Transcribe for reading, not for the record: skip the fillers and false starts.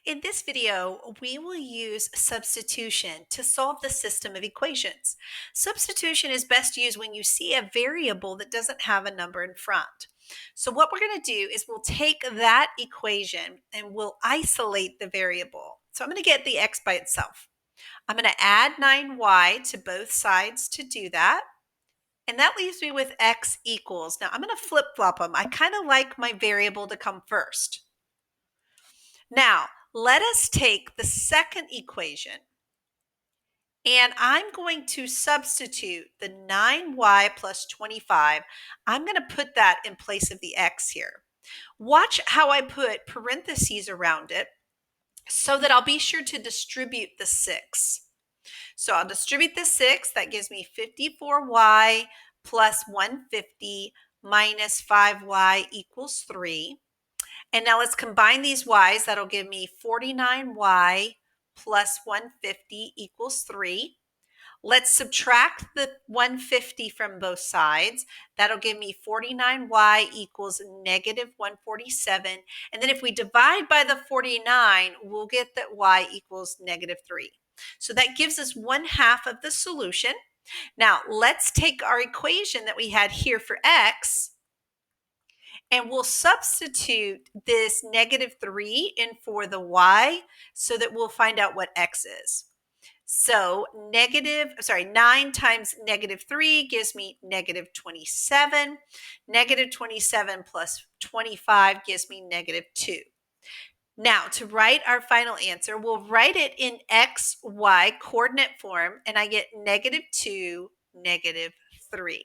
In this video, we will use substitution to solve the system of equations. Substitution is best used when you see a variable that doesn't have a number in front. So what we're going to do is we'll take that equation and we'll isolate the variable. So I'm going to get the x by itself. I'm going to add 9y to both sides to do that. And that leaves me with x equals. Now I'm going to flip-flop them. I kind of like my variable to come first. Now, let us take the second equation, and I'm going to substitute the 9y plus 25. I'm going to put that in place of the x here. Watch how I put parentheses around it so that I'll be sure to distribute the 6. So I'll distribute the 6. That gives me 54y plus 150 minus 5y equals 3. And now let's combine these y's. That'll give me 49y plus 150 equals 3. Let's subtract the 150 from both sides. That'll give me 49y equals negative 147. And then if we divide by the 49, we'll get that y equals negative 3. So that gives us 1/2 of the solution. Now let's take our equation that we had here for x, and we'll substitute this negative 3 in for the y so that we'll find out what x is. So 9 times negative 3 gives me negative 27. Negative 27 plus 25 gives me negative 2. Now, to write our final answer, we'll write it in x, y coordinate form, and I get negative 2, negative 3.